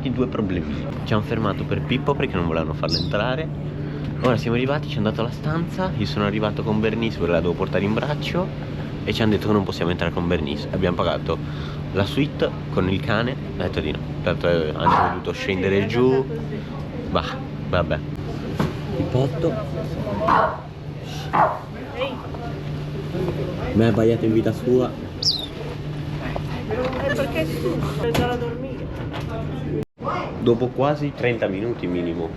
stati due problemi. Ci hanno fermato per Pippo perché non volevano farlo entrare. Ora siamo arrivati, ci hanno dato la stanza. Io sono arrivato con Bernice perché la devo portare in braccio e ci hanno detto che non possiamo entrare con Bernice. Abbiamo pagato la suite con il cane, ha detto di no, tanto hanno dovuto scendere giù. Bah, vabbè. Il potto mi ha sbagliato in vita sua. Perché tu stai già a dormire? Dopo quasi 30 minuti minimo,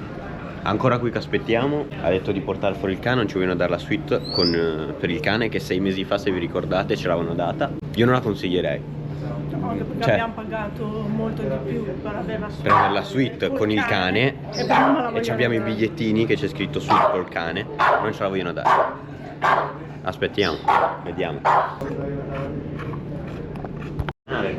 ancora qui che aspettiamo, ha detto di portare fuori il cane, non ci vogliono dare la suite per il cane che 6 mesi fa, se vi ricordate, ce l'avevano data. Io non la consiglierei. No, anche perché Cioè, abbiamo pagato molto di più per avere la suite. Per avere la suite con il cane e ci abbiamo i dare. bigliettini che c'è scritto suite col cane, non ce la vogliono dare. Aspettiamo, vediamo.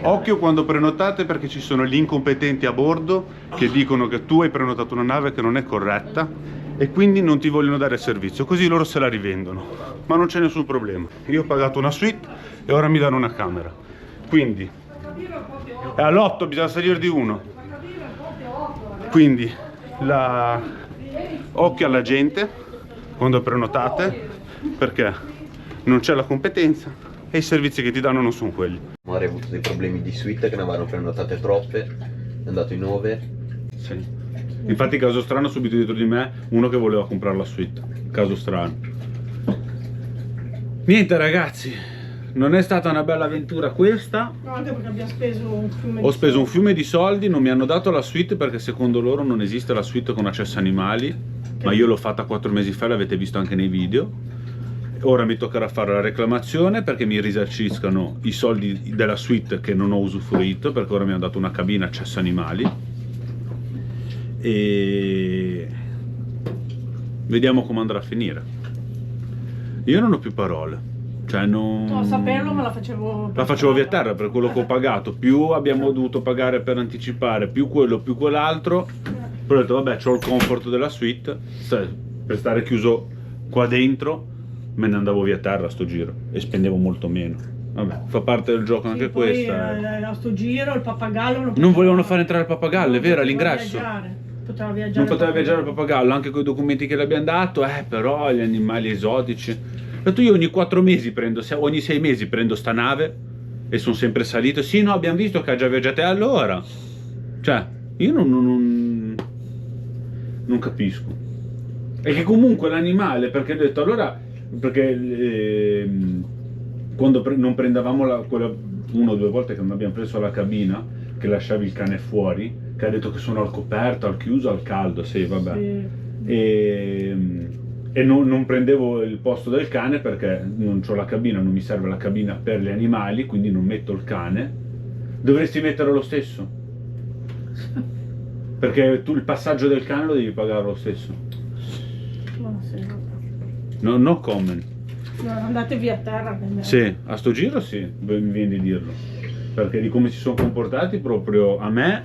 Occhio quando prenotate, perché ci sono gli incompetenti a bordo che dicono che tu hai prenotato una nave che non è corretta e quindi non ti vogliono dare il servizio, così loro se la rivendono. Ma non c'è nessun problema. Io ho pagato una suite e ora mi danno una camera. Quindi all'8 bisogna salire di 1. Quindi occhio alla gente quando prenotate, perché non c'è la competenza e i servizi che ti danno non sono quelli. Avrei avuto dei problemi di suite che ne avevano prenotate troppe, è andato in 9. Sì. Infatti caso strano, subito dietro di me uno che voleva comprare la suite. Caso strano. Niente ragazzi, non è stata una bella avventura questa. No, anche perché abbiamo speso un fiume Ho speso un fiume di soldi, non mi hanno dato la suite perché secondo loro non esiste la suite con accesso animali, ma io l'ho fatta 4 mesi fa, l'avete visto anche nei video. Ora mi toccherà fare la reclamazione perché mi risarciscano i soldi della suite che non ho usufruito, perché ora mi hanno dato una cabina accesso animali. E vediamo come andrà a finire. Io non ho più parole, cioè non... No, saperlo me la facevo... La facevo via terra per quello che ho pagato, più abbiamo dovuto pagare per anticipare, più quello, più quell'altro. Poi ho detto vabbè, c'ho il comfort della suite, per stare chiuso qua dentro me ne andavo via terra a sto giro e spendevo molto meno. Vabbè, fa parte del gioco anche poi, questa. A sto giro il pappagallo Non volevano fare entrare il pappagallo, è vero, all'ingresso. Poteva viaggiare. Non poteva viaggiare il pappagallo, anche con i documenti che le abbiamo dato, però gli animali esotici. Ho detto io ogni 4 mesi prendo, ogni 6 mesi prendo sta nave e sono sempre salito. Sì, no, abbiamo visto che ha già viaggiato, e allora? Cioè, io non capisco. E che comunque l'animale, perché ho detto allora, perché quando non prendevamo quella 1 o 2 volte che non abbiamo preso la cabina, che lasciavi il cane fuori, che ha detto che sono al coperto, al chiuso, al caldo, sì, vabbè. Sì. E non prendevo il posto del cane perché non c'ho la cabina, non mi serve la cabina per gli animali, quindi non metto il cane. Dovresti metterlo lo stesso, perché tu il passaggio del cane lo devi pagare lo stesso. No comment. No, andate via a terra. Sì, a sto giro sì, mi viene di dirlo, perché di come si sono comportati proprio a me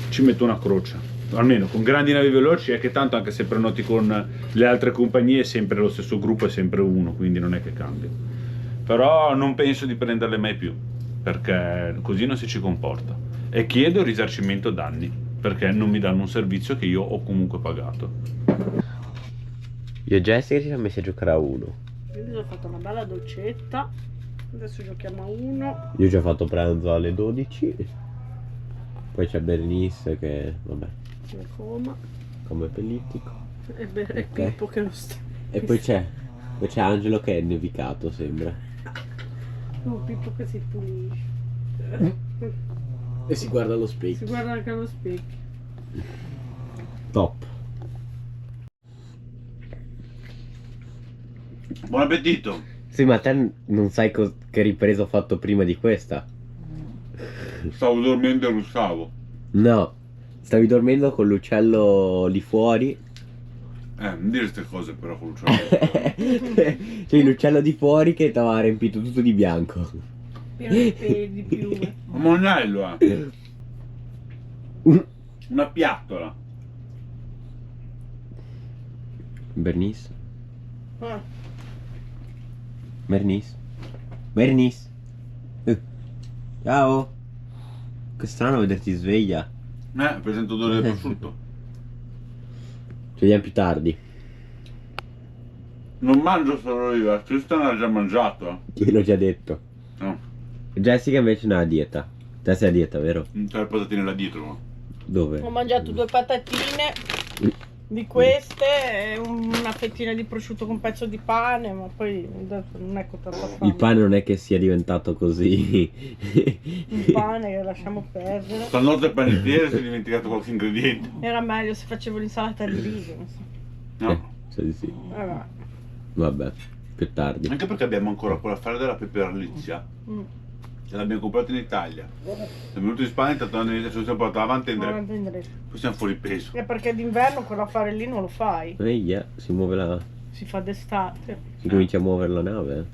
ci metto una croce. Almeno con grandi navi veloci è che tanto, anche se prenoti con le altre compagnie è sempre lo stesso gruppo, è sempre uno, quindi non è che cambia. Però non penso di prenderle mai più, perché così non si ci comporta. E chiedo il risarcimento danni, perché non mi danno un servizio che io ho comunque pagato. Io e Jessica ci siamo messi a giocare a 1. Quindi ho fatto una bella dolcetta. Adesso giochiamo a 1. Io ho già fatto pranzo alle 12. Poi c'è Bernice che, vabbè, come pellittico. E Okay. Pippo che lo sta. E poi c'è Angelo che è nevicato, sembra. No, Pippo che si pulisce. E si guarda allo specchio. Si guarda anche allo specchio. Top. Buon appetito! Sì, ma te non sai che ripresa ho fatto prima di questa? Stavo dormendo e russavo. No, stavi dormendo con l'uccello lì fuori. Non dire queste cose però con l'uccello. Cioè l'uccello di fuori che ti aveva riempito tutto di bianco. Pieno di peli, di piume. Un monello, Una piattola. Bernice? Bernice? Bernice? Ciao! Che strano vederti sveglia. Presento odore del prosciutto. Ci vediamo più tardi. Non mangio solo io, Tristan ha già mangiato. Io l'ho già detto. No, Jessica invece non ha dieta. Te sei a dieta, vero? c'è le patatine là dietro. No? Dove? Ho mangiato 2 patatine di queste e una fettina di prosciutto con un pezzo di pane, ma poi adesso non è con tanta fame. Il pane non è che sia diventato così. Il pane che lasciamo perdere. Stanotte il panettiere si è dimenticato qualche ingrediente. Era meglio se facevo l'insalata di riso. Non so. No. Sì, di sì. Vabbè. Vabbè, più tardi. Anche perché abbiamo ancora quell'affare della peperalizia. Mm. E l'abbiamo comprata in Italia. Siamo venuti in Spagna, tornando in Italia, ci siamo portati avanti e indietro. Avanti e indietro. Poi siamo fuori peso. È perché d'inverno quell'affare lì non lo fai. Si muove la. Si fa d'estate. Si comincia a muovere la nave.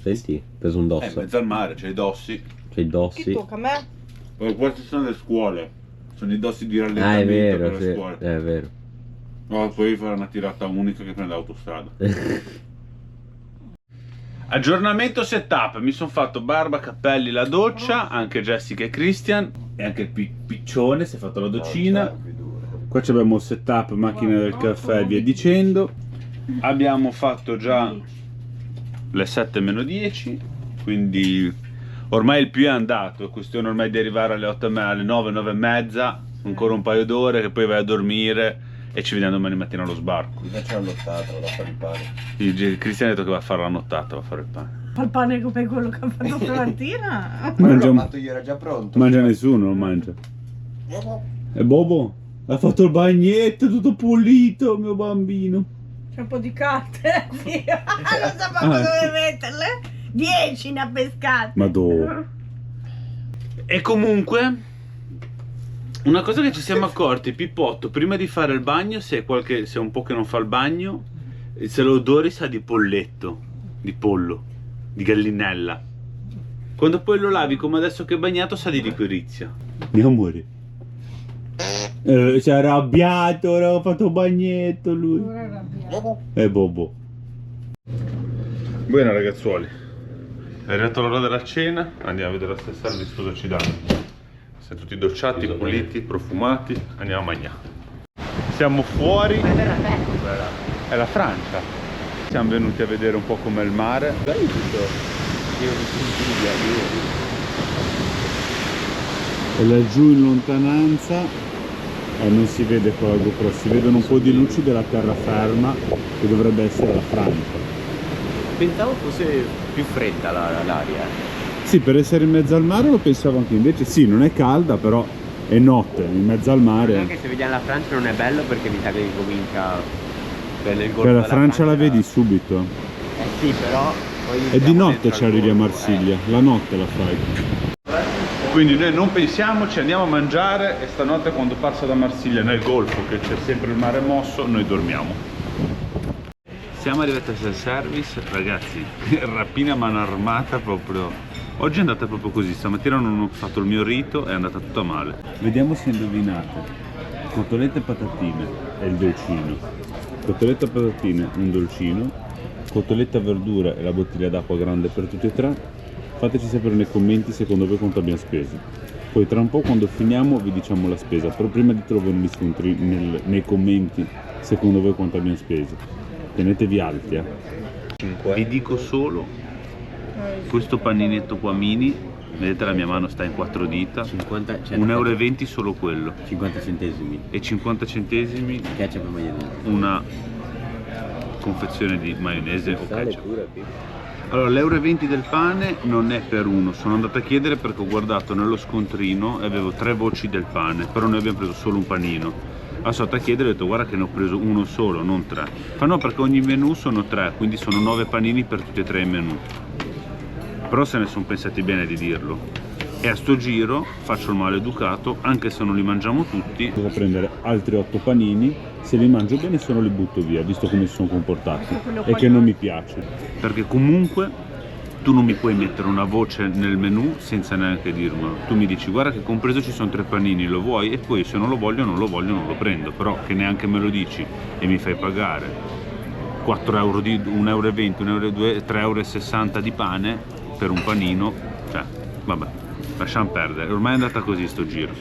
Senti, ho preso un In dosso. mezzo al mare, c'è i dossi. C'è i Chi dossi. tocca a me? Poi queste sono le scuole. Sono i dossi di Ah, rallentamento è vero, per le sì, scuole. è vero. No, poi fare una tirata unica che prende l'autostrada. Aggiornamento setup, mi sono fatto barba, capelli, la doccia, anche Jessica e Christian e anche il piccione si è fatto la doccina. Qua abbiamo il setup, macchina del caffè e via dicendo. Abbiamo fatto già le 7 meno 10, quindi ormai il più è andato, è questione ormai di arrivare alle 8 alle 9, 9 e mezza, ancora un paio d'ore che poi vai a dormire e ci vediamo domani mattina allo sbarco. Mi faccio la nottata, vado a fare il pane. Cristian ha detto che va a fare la nottata, va a fare il pane. Fa il pane come quello che ha fatto stamattina? Mangia, io era già pronto. mangia nessuno, non mangia. E Bobo? Ha fatto il bagnetto tutto pulito, mio bambino. C'è un po' di carte, zio. Non so proprio dove metterle. 10 ne ha pescate. Ma dove? E comunque, una cosa che ci siamo accorti, Pippotto, prima di fare il bagno, se è un po' che non fa il bagno, se l'odore sa di polletto, di pollo, di gallinella. Quando poi lo lavi come adesso che è bagnato sa di liquirizia. Mio amore. Si è arrabbiato, ora ha fatto bagnetto lui. Bobo. Buona ragazzuoli. È arrivata l'ora della cena, andiamo a vedere la stessa service cosa ci danno. Siamo tutti docciati, puliti, profumati, andiamo a mangiare. Siamo fuori. È la Francia. Siamo venuti a vedere un po' com'è il mare. E laggiù in lontananza non si vede con la GoPro, si vedono un po' di luci della terraferma che dovrebbe essere la Francia. Pensavo fosse più fredda l'aria. Sì, per essere in mezzo al mare lo pensavo anche, invece sì, non è calda, però è notte, in mezzo al mare. Anche se vediamo la Francia non è bello perché mi sa che comincia nel golfo Per la della Francia la vedi subito. sì, però poi E di siamo notte dentro ci al arrivi a golfo, Marsiglia, la notte la fai. Quindi noi non pensiamo, ci andiamo a mangiare e stanotte quando passa da Marsiglia nel golfo, che c'è sempre il mare mosso, noi dormiamo. Siamo arrivati al self-service, ragazzi, rapina a mano armata proprio. Oggi è andata proprio così, stamattina non ho fatto il mio rito, è andata tutta male. Vediamo se indovinate. Cotolette e patatine e il dolcino. Cotolette e patatine, un dolcino. Cotoletta verdura e la bottiglia d'acqua grande per tutti e tre. Fateci sapere nei commenti secondo voi quanto abbiamo speso. Poi tra un po' quando finiamo vi diciamo la spesa, però prima di trovare negli scontri nei commenti secondo voi quanto abbiamo speso. Tenetevi alti, 5. Vi dico solo questo paninetto qua mini, vedete la mia mano sta in 4 dita, 50, 1,20 € solo quello 50 centesimi. e 50 centesimi Ketchup e maionese. una confezione di maionese o Sale ketchup. pure, Allora, l'1,20 € del pane non è per uno, sono andato a chiedere perché ho guardato nello scontrino e avevo 3 voci del pane, però noi abbiamo preso solo un panino. Allora sono andato a chiedere e ho detto guarda che ne ho preso uno solo, non 3. Fa no, perché ogni menù sono 3, quindi sono 9 panini per tutti e 3 i menù. Però se ne sono pensati bene di dirlo. E a sto giro faccio il maleducato, anche se non li mangiamo tutti. Devo prendere altri 8 panini, se li mangio bene se no li butto via, visto come si sono comportati. E che non mi piace. Perché comunque tu non mi puoi mettere una voce nel menù senza neanche dirmelo. Tu mi dici guarda che compreso ci sono 3 panini, lo vuoi? E poi se non lo voglio non lo prendo. Però che neanche me lo dici e mi fai pagare 4 euro di 1,20 €, 1,2 €, 3,60 € di pane per un panino, cioè vabbè, lasciamo perdere, ormai è andata così sto giro.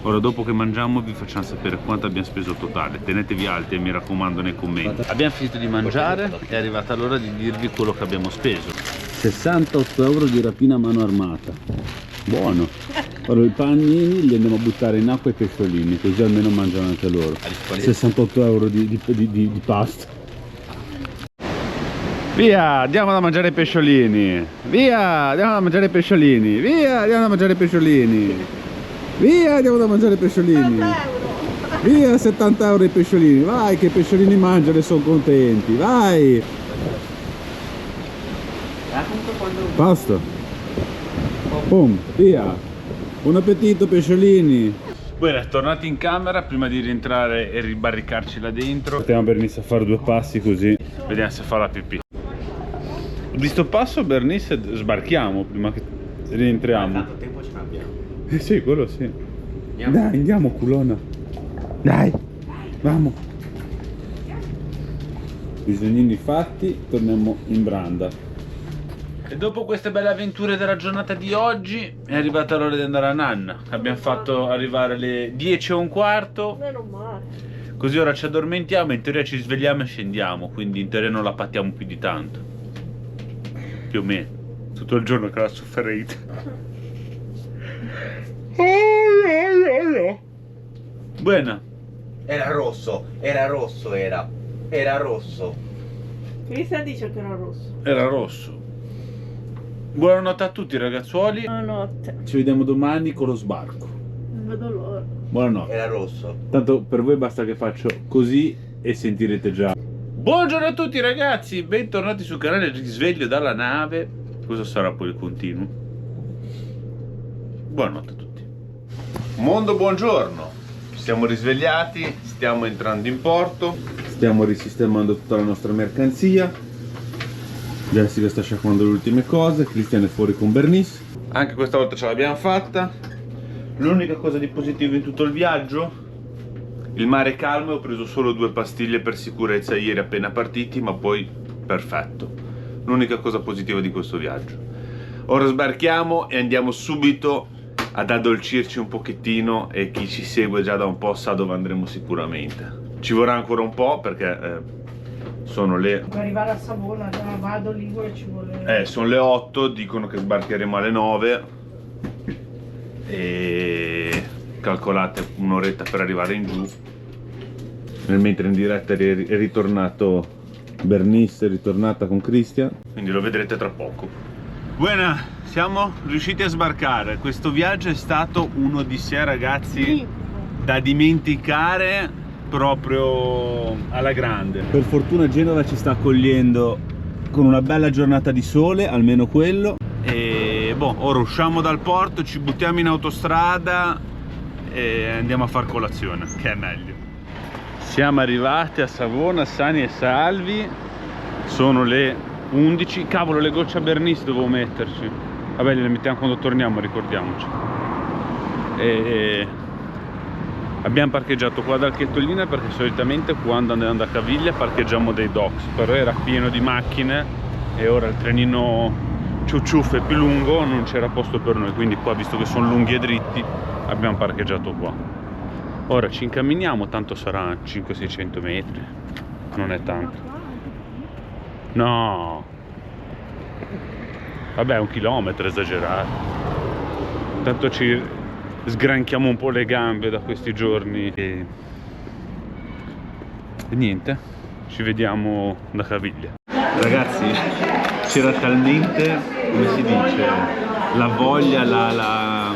Ora dopo che mangiamo vi facciamo sapere quanto abbiamo speso totale. Tenetevi alti e mi raccomando nei commenti. Abbiamo finito di mangiare, è arrivata l'ora di dirvi quello che abbiamo speso. 68 euro di rapina a mano armata. Buono. Ora i panini li andiamo a buttare in acqua ai pesciolini, così almeno mangiano anche loro. 68 euro di pasta. Via, andiamo a mangiare i pesciolini. Via, andiamo a mangiare i pesciolini. Via, andiamo a mangiare i pesciolini. Via, andiamo a mangiare i pesciolini. Via, 70 euro i pesciolini. Vai, che i pesciolini mangiano e sono contenti. Vai. Basta. Boom, via. Buon appetito pesciolini. Bene, tornati in camera prima di rientrare e ribarricarci là dentro. Stiamo Bernice a fare 2 passi così vediamo se fa la pipì. Di sto passo Bernice sbarchiamo prima che rientriamo. Tanto tempo ce l'abbiamo. Sì, quello sì. Andiamo. Dai, andiamo culona. Dai, vamo. Bisognini fatti, torniamo in branda. E dopo queste belle avventure della giornata di oggi è arrivata l'ora di andare a nanna. Abbiamo fatto arrivare le 10:15. Meno male. Così ora ci addormentiamo, in teoria ci svegliamo e scendiamo, quindi in teoria non la pattiamo più di tanto. Più o meno. Tutto il giorno che la sofferite. Buona. Era rosso. Cristian dice che era rosso. Era rosso. Buonanotte a tutti ragazzuoli. Buonanotte. Ci vediamo domani con lo sbarco. Non vedo l'ora. Buonanotte. Era rosso. Tanto per voi basta che faccio così e sentirete già. Buongiorno a tutti ragazzi, bentornati sul canale Risveglio dalla nave. Questo sarà poi il continuo. Buonanotte a tutti. Mondo, buongiorno. Ci siamo risvegliati, stiamo entrando in porto. Stiamo risistemando tutta la nostra mercanzia. Jessica sta sciacquando le ultime cose, Cristian è fuori con Bernice. Anche questa volta ce l'abbiamo fatta. L'unica cosa di positivo in tutto il viaggio, il mare è calmo e ho preso solo 2 pastiglie per sicurezza ieri appena partiti, ma poi perfetto. L'unica cosa positiva di questo viaggio. Ora sbarchiamo e andiamo subito ad addolcirci un pochettino e chi ci segue già da un po' sa dove andremo sicuramente. Ci vorrà ancora un po' perché sono le... Per arrivare a Savona, da Vado Ligure ci vuole... sono le 8, dicono che sbarcheremo alle 9 e calcolate un'oretta per arrivare in giù. Nel mentre in diretta è ritornato Bernice, è ritornata con Cristian, quindi lo vedrete tra poco. Buona, siamo riusciti a sbarcare. Questo viaggio è stato un'odissea ragazzi, da dimenticare proprio alla grande. Per fortuna Genova ci sta accogliendo con una bella giornata di sole, almeno quello. E boh, ora usciamo dal porto, ci buttiamo in autostrada e andiamo a far colazione, che è meglio. Siamo arrivati a Savona sani e salvi. Sono le 11. Cavolo, le gocce a Bernice dovevo metterci. Vabbè, le mettiamo quando torniamo, ricordiamoci. E abbiamo parcheggiato qua dal Chettolina perché solitamente quando andiamo da Caviglia parcheggiamo dei docks, però era pieno di macchine e ora il trenino ciucciuff è più lungo, non c'era posto per noi, quindi qua, visto che sono lunghi e dritti, abbiamo parcheggiato qua. Ora ci incamminiamo, tanto sarà 500-600 metri, non è tanto. No, vabbè, 1 chilometro esagerato. Tanto ci sgranchiamo un po' le gambe da questi giorni e niente, ci vediamo da Caviglia. Ragazzi, c'era talmente, come si dice, la voglia, la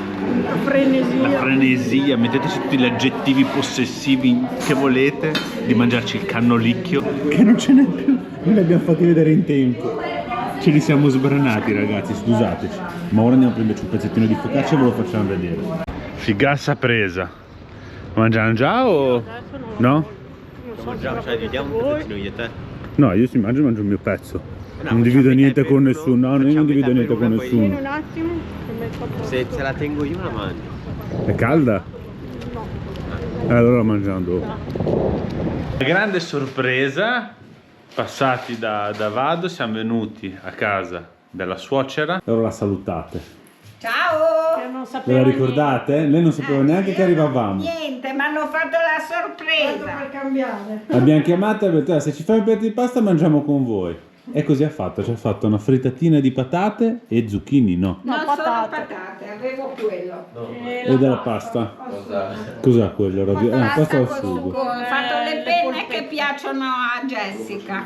frenesia, metteteci tutti gli aggettivi possessivi che volete, di mangiarci il cannolicchio, che non ce n'è più, non li abbiamo fatti vedere in tempo. Ce li siamo sbranati ragazzi, scusateci. Ma ora andiamo a prenderci un pezzettino di focaccia e ve lo facciamo vedere. Figassa presa. Mangiamo già o no? Mangiamo, cioè dividiamo un pezzettino io e te. No, io si mangio il mio pezzo. No, non divido facciamo niente metà con per uno, nessuno. No, io facciamo non divido metà niente per con uno, poi- Vieni nessuno. un attimo, che metto a posto. Se la tengo io la mangio. È calda? No. Allora la mangiamo dopo. Grande sorpresa, passati da Vado, siamo venuti a casa della suocera. Allora la salutate. Ciao! che non Ve sapeva la ricordate? Lei non sapeva neanche che arrivavamo. Niente, mi hanno fatto la sorpresa. per cambiare. Abbiamo chiamato e ha detto: se ci fai un piatto di pasta mangiamo con voi. E così ha fatto, ci ha fatto una frittatina di patate e zucchini, no? No, non patate. sono patate, avevo quello. E della pasta. Cos'ha quello? Pasta al sugo. Ho fatto le le penne polpette. che piacciono a Jessica.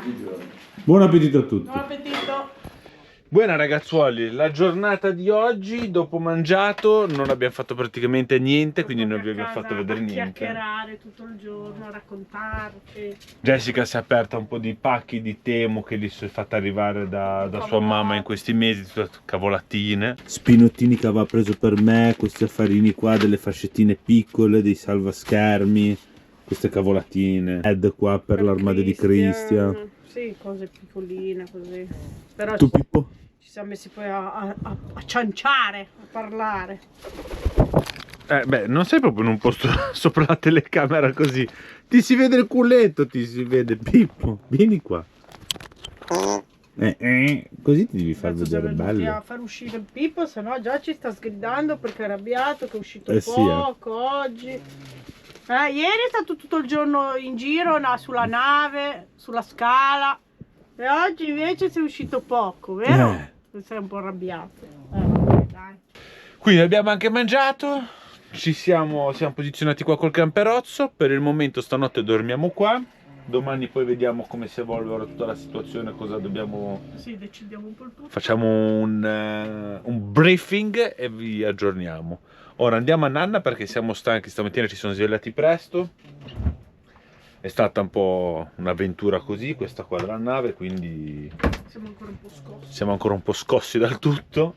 Buon appetito a tutti. Buon appetito. Buona ragazzuoli, la giornata di oggi, dopo mangiato, non abbiamo fatto praticamente niente, quindi non vi abbiamo fatto vedere niente. Chiacchierare tutto il giorno, raccontarci. Jessica si è aperta un po' di pacchi di Temu che gli si è fatta arrivare da sua mamma in questi mesi, tutte cavolatine. Spinottini che aveva preso per me, questi affarini qua, delle fascettine piccole, dei salvaschermi, queste cavolatine. Ed qua per l'armadio di Christian. Sì, cose piccoline così. Però Tu Pippo? ci siamo messi poi a cianciare, a parlare. Beh, non sei proprio in un posto sopra la telecamera così. Ti si vede il culetto, ti si vede. Pippo, vieni qua. Così ti devi far Adesso vedere siamo venuti a bello. far uscire Pippo, se no già ci sta sgridando perché è arrabbiato, che è uscito Eh sì, poco oggi. Ieri è stato tutto il giorno in giro sulla nave, sulla scala. E oggi invece sei uscito poco, vero? Sei un po' arrabbiato. Vabbè, dai. Quindi abbiamo anche mangiato, siamo posizionati qua col camperozzo, per il momento stanotte dormiamo qua, domani poi vediamo come si evolve tutta la situazione, cosa dobbiamo... Sì, decidiamo un po' il tutto. Facciamo un briefing e vi aggiorniamo. Ora andiamo a nanna perché siamo stanchi, stamattina ci siamo svegliati presto, è stata un po' un'avventura così questa qua della nave, quindi Siamo ancora un po' scossi. siamo ancora un po' scossi dal tutto.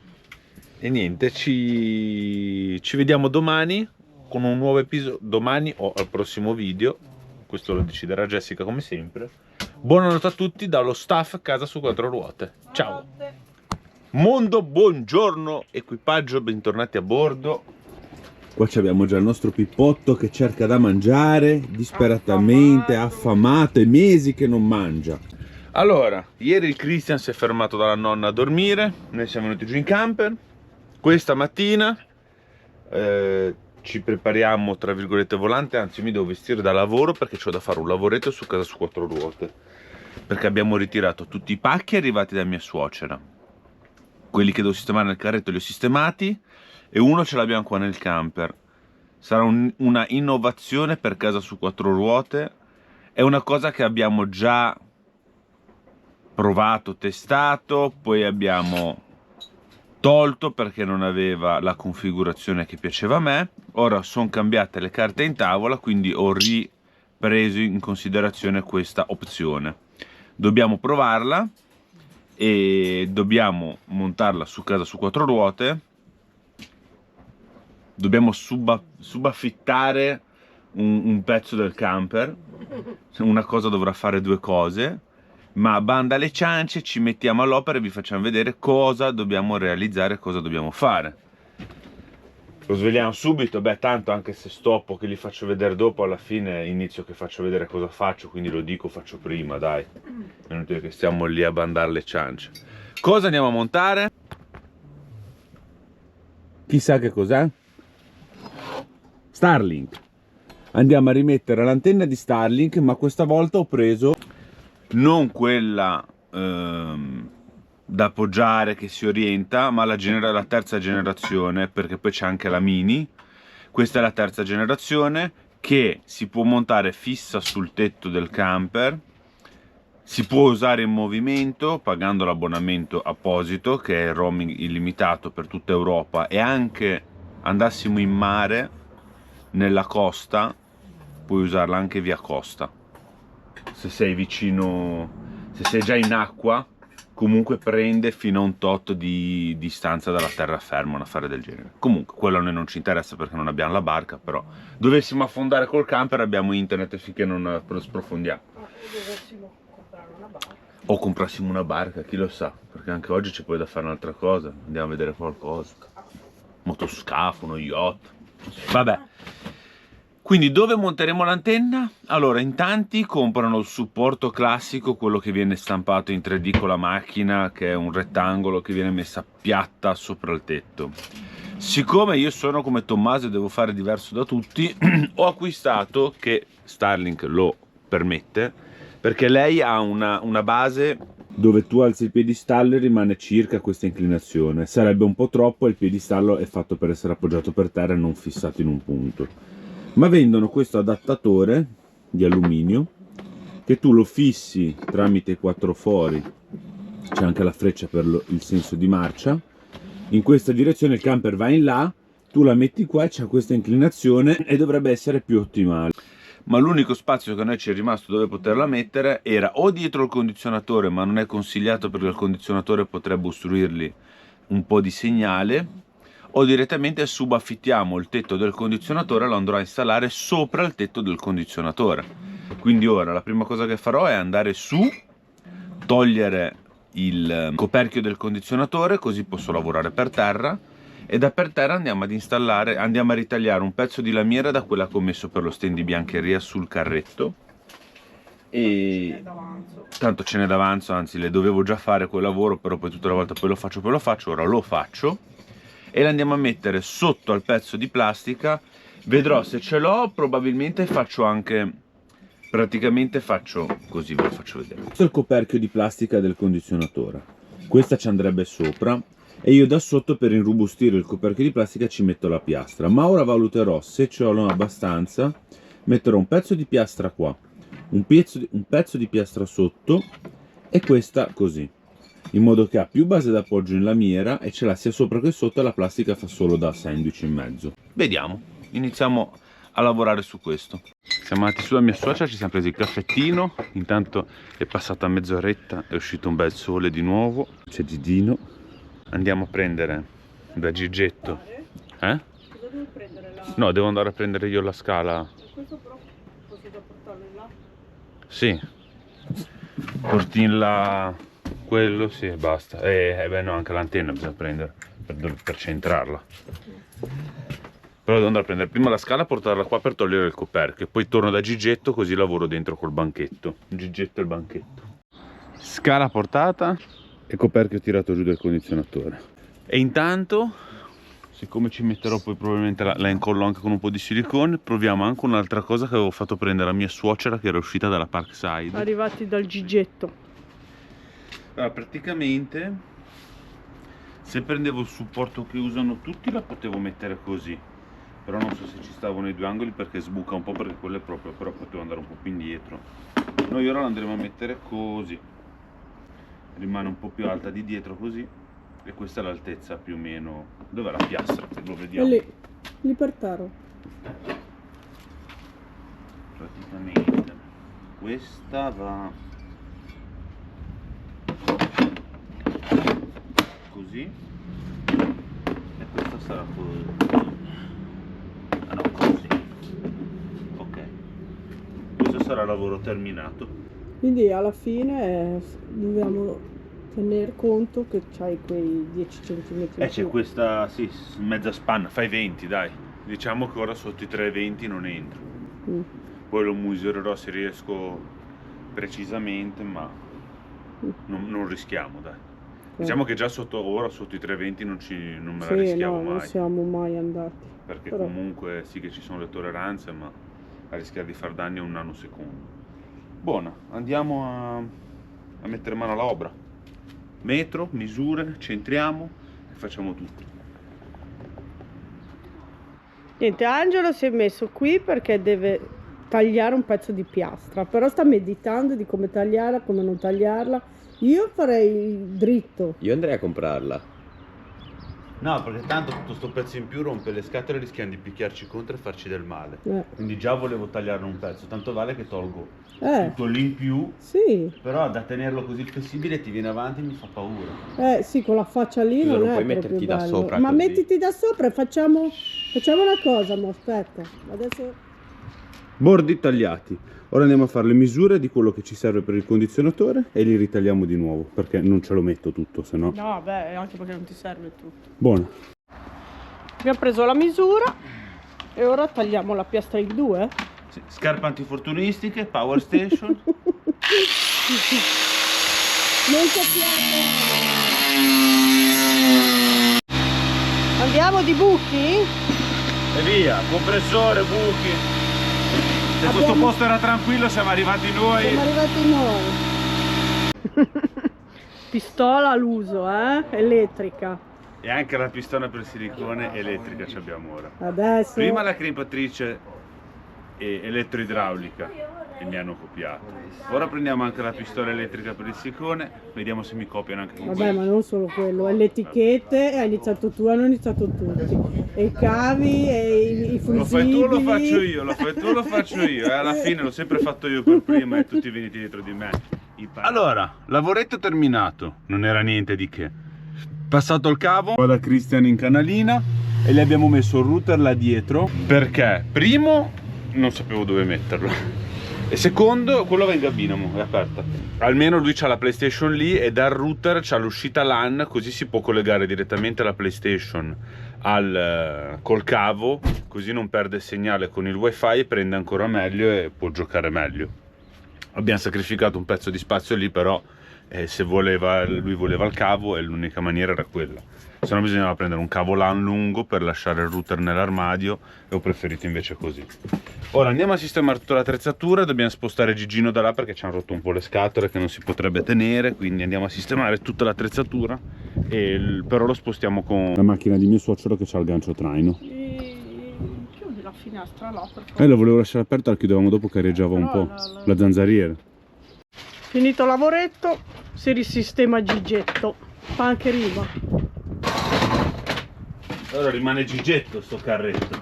E niente, ci vediamo domani con un nuovo episodio, domani o al prossimo video, questo lo deciderà Jessica come sempre. Buonanotte a tutti dallo staff Casa su Quattro Ruote. Ciao! Mondo, buongiorno, equipaggio, bentornati a bordo. Qua abbiamo già il nostro Pippotto che cerca da mangiare, disperatamente, affamato, è mesi che non mangia. Allora, ieri il Christian si è fermato dalla nonna a dormire, noi siamo venuti giù in camper. Questa mattina ci prepariamo, tra virgolette, volante, anzi mi devo vestire da lavoro perché ho da fare un lavoretto su Casa su Quattro Ruote. Perché abbiamo ritirato tutti i pacchi arrivati da mia suocera. Quelli che devo sistemare nel carretto li ho sistemati e uno ce l'abbiamo qua nel camper. Sarà una innovazione per Casa su Quattro Ruote, è una cosa che abbiamo già provato, testato, poi abbiamo tolto perché non aveva la configurazione che piaceva a me. Ora sono cambiate le carte in tavola, quindi ho ripreso in considerazione questa opzione. Dobbiamo provarla e dobbiamo montarla su Casa su Quattro Ruote. Dobbiamo subaffittare un pezzo del camper. Una cosa dovrà fare due cose, ma banda alle ciance, ci mettiamo all'opera e vi facciamo vedere cosa dobbiamo realizzare, cosa dobbiamo fare. Lo sveliamo subito, beh tanto anche se stoppo che li faccio vedere dopo, alla fine inizio che faccio vedere cosa faccio, quindi lo dico, faccio prima, dai. È inutile che stiamo lì a bandare le ciance. Cosa andiamo a montare? Chissà che cos'è? Starlink. Andiamo a rimettere l'antenna di Starlink, ma questa volta ho preso Non quella da appoggiare che si orienta, ma la terza generazione, perché poi c'è anche la mini. Questa è la terza generazione che si può montare fissa sul tetto del camper, si può usare in movimento pagando l'abbonamento apposito che è il roaming illimitato per tutta Europa, e anche andassimo in mare nella costa puoi usarla anche via costa. Se sei vicino, se sei già in acqua, comunque prende fino a un tot di distanza dalla terraferma, un affare del genere. Comunque quello a noi non ci interessa perché non abbiamo la barca, però dovessimo affondare col camper abbiamo internet finché non sprofondiamo. Dovessimo comprare una barca. O comprassimo una barca, chi lo sa, perché anche oggi c'è poi da fare un'altra cosa, andiamo a vedere qualcosa. Motoscafo, uno yacht, vabbè. Quindi dove monteremo l'antenna? Allora, in tanti comprano il supporto classico, quello che viene stampato in 3D con la macchina, che è un rettangolo che viene messa piatta sopra il tetto. Siccome io sono come Tommaso e devo fare diverso da tutti, ho acquistato, che Starlink lo permette, perché lei ha una base dove tu alzi il piedistallo e rimane circa a questa inclinazione. Sarebbe un po' troppo e il piedistallo è fatto per essere appoggiato per terra e non fissato in un punto. Ma vendono questo adattatore di alluminio che tu lo fissi tramite i 4 fori, c'è anche la freccia per il senso di marcia. In questa direzione il camper va in là, tu la metti qua e c'è questa inclinazione e dovrebbe essere più ottimale. Ma l'unico spazio che a noi ci è rimasto dove poterla mettere era o dietro il condizionatore, ma non è consigliato perché il condizionatore potrebbe ostruirgli un po' di segnale, o direttamente subaffittiamo il tetto del condizionatore e lo andrò a installare sopra il tetto del condizionatore. Quindi ora la prima cosa che farò è andare su, togliere il coperchio del condizionatore, così posso lavorare per terra, e da per terra andiamo a ritagliare un pezzo di lamiera da quella che ho messo per lo stand di biancheria sul carretto, e tanto ce n'è d'avanzo, anzi le dovevo già fare quel lavoro, però poi tutta la volta poi lo faccio, ora lo faccio e la andiamo a mettere sotto al pezzo di plastica. Vedrò se ce l'ho, probabilmente faccio anche, praticamente faccio così, ve lo faccio vedere. Questo è il coperchio di plastica del condizionatore, questa ci andrebbe sopra e io da sotto, per irrobustire il coperchio di plastica, ci metto la piastra. Ma ora valuterò, se ce l'ho abbastanza, metterò un pezzo di piastra qua, un pezzo di piastra sotto e questa così, in modo che ha più base d'appoggio in lamiera e ce l'ha sia sopra che sotto, e la plastica fa solo da sandwich in mezzo. Vediamo, iniziamo a lavorare su questo. Siamo andati sulla mia suocera, ci siamo presi il caffettino, intanto è passata mezz'oretta, è uscito un bel sole di nuovo, c'è Gigino. Andiamo a prendere da Gigetto. Cosa devo prendere là? No, devo andare a prendere io la scala. Questo però posso già portarlo in là? Sì. Porti in là quello, sì, e basta. Beh no, anche l'antenna bisogna prendere per centrarla. Però devo andare a prendere prima la scala, portarla qua per togliere il coperchio, e poi torno da Gigetto, così lavoro dentro col banchetto. Gigetto e il banchetto. Scala portata e coperchio tirato giù del condizionatore. E intanto, siccome ci metterò poi probabilmente la incollo anche con un po' di silicone, proviamo anche un'altra cosa che avevo fatto prendere a mia suocera, che era uscita dalla Parkside. Arrivati dal Gigetto. Allora, praticamente, se prendevo il supporto che usano tutti, la potevo mettere così, però non so se ci stavano i due angoli perché sbuca un po', perché quello è proprio, però potevo andare un po' più indietro. Noi ora la andremo a mettere così, rimane un po' più alta di dietro così, e questa è l'altezza più o meno. Dov'è la piastra? Lo vediamo. Lì per terra. Praticamente questa va così e questa sarà così. Ah no, così. Ok, questo sarà il lavoro terminato. Quindi alla fine dobbiamo tener conto che c'hai quei 10 cm. C'è questa, sì, mezza spanna, fai 20 dai, diciamo che ora sotto i 3,20 non entro. Poi lo misurerò se riesco precisamente, ma non rischiamo, dai. Diciamo che già ora sotto i 3,20 non me la rischiamo mai. Non siamo mai andati. Perché comunque sì che ci sono le tolleranze, ma a rischiare di far danni a un nanosecondo. Buona, andiamo a mettere mano all'opera. Metro, misure, centriamo e facciamo tutto. Niente, Angelo si è messo qui perché deve tagliare un pezzo di piastra, però sta meditando di come tagliarla, come non tagliarla. Io farei dritto. Io andrei a comprarla. No, perché tanto tutto sto pezzo in più rompe le scatole e rischiamo di picchiarci contro e farci del male. Quindi già volevo tagliarne un pezzo, tanto vale che tolgo tutto lì in più. Sì. Però da tenerlo così flessibile ti viene avanti e mi fa paura. Sì, con la faccia lì Scusa, non non è puoi proprio metterti da bello. sopra Ma così. mettiti da sopra e facciamo una cosa, mo, aspetta. Adesso Bordi tagliati. Ora andiamo a fare le misure di quello che ci serve per il condizionatore e li ritagliamo di nuovo, perché non ce lo metto tutto, se no. no, beh, anche perché non ti serve tutto. Buona. Abbiamo preso la misura e ora tagliamo la piastra in 2. Sì, scarpe antifortunistiche, power station. Non capiamo. Andiamo di buchi? E via, compressore, buchi. Se questo posto era tranquillo siamo arrivati noi. Siamo arrivati noi. Pistola all'uso, elettrica. E anche la pistola per silicone elettrica ci abbiamo ora. Adesso. Prima la crimpatrice elettroidraulica e mi hanno copiato. Ora prendiamo anche la pistola elettrica per il silicone, vediamo se mi copiano anche con Vabbè, quello. ma non solo quello, è le etichette, hai iniziato tu, hanno iniziato tutti. E i cavi, e i fusibili. Lo fai tu, lo faccio io, lo fai tu, lo faccio io. E alla fine l'ho sempre fatto io per prima e tutti venite dietro di me. Allora, lavoretto terminato, non era niente di che. Passato il cavo qua da Christian in canalina e gli abbiamo messo il router là dietro perché primo non sapevo dove metterlo e secondo quello va in gabina, è aperta. Almeno lui c'ha la PlayStation lì e dal router c'ha l'uscita LAN, così si può collegare direttamente la PlayStation col cavo, così non perde il segnale con il wifi e prende ancora meglio e può giocare meglio. Abbiamo sacrificato un pezzo di spazio lì, però se lui voleva il cavo e l'unica maniera era quella, se no bisognava prendere un cavo LAN lungo per lasciare il router nell'armadio e ho preferito invece così. Ora andiamo a sistemare tutta l'attrezzatura, dobbiamo spostare Gigino da là perché ci hanno rotto un po' le scatole che non si potrebbe tenere, quindi andiamo a sistemare tutta l'attrezzatura però lo spostiamo con La macchina di mio suocero che c'ha il gancio traino. Chiudi la finestra là, per favore. La volevo lasciare aperta, la chiudevamo dopo che areggiava un po'. La zanzariera. Finito lavoretto, si risistema Gigetto. Fa anche rima. Ora rimane Gigetto sto carretto.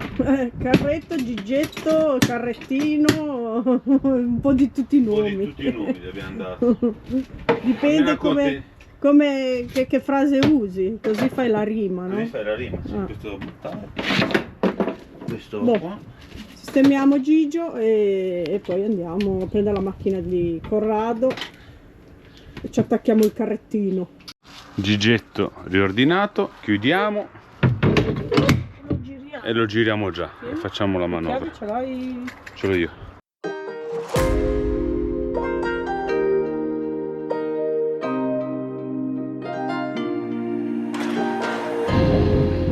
Carretto, Gigetto, carrettino, un po' di tutti i Un po' nomi. di tutti i nomi gli abbiamo dato. Dipende Almeno che frase usi, così fai la rima, no? Devi fare la rima, sì, Ah. questo devo buttare. Questo Boh. qua. Sistemiamo Gigio e poi andiamo a prendere la macchina di Corrado e ci attacchiamo il carrettino. Gigetto riordinato, chiudiamo Lo giriamo. e lo giriamo già e facciamo la manovra. Chiavi ce l'hai? Ce l'ho io.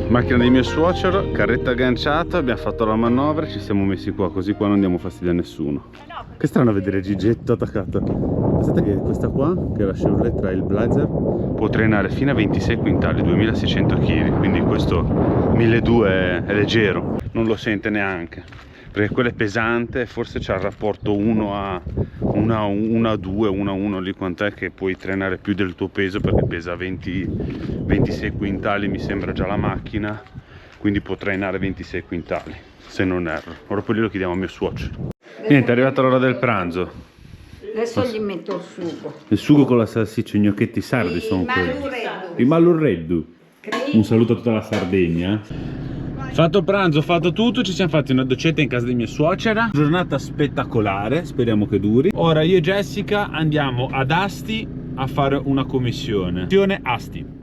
Macchina di mio suocero, carretta agganciata, abbiamo fatto la manovra e ci siamo messi qua, così qua non diamo fastidio a nessuno. Che strano vedere Gigetto attaccato. Pensate che questa qua, che è la Chevrolet Trail Blazer, può trainare fino a 26 quintali, 2600 kg, quindi questo 1200 è leggero, non lo sente neanche, perché quello è pesante, forse c'ha il rapporto 1 a 2, 1 a 1 lì, quant'è che puoi trainare più del tuo peso, perché pesa 26 quintali mi sembra già la macchina, quindi può trainare 26 quintali, se non erro. Ora poi lo chiediamo a mio suocero. Niente, è arrivata l'ora del pranzo. Adesso gli metto il sugo. Il sugo con la salsiccia e i gnocchetti sardi sono quelli. Mallureddu. Il Mallorreddu. Un saluto a tutta la Sardegna. Fatto il pranzo, fatto tutto, ci siamo fatti una docetta in casa di mia suocera. Giornata spettacolare, speriamo che duri. Ora io e Jessica andiamo ad Asti a fare una commissione. Asti.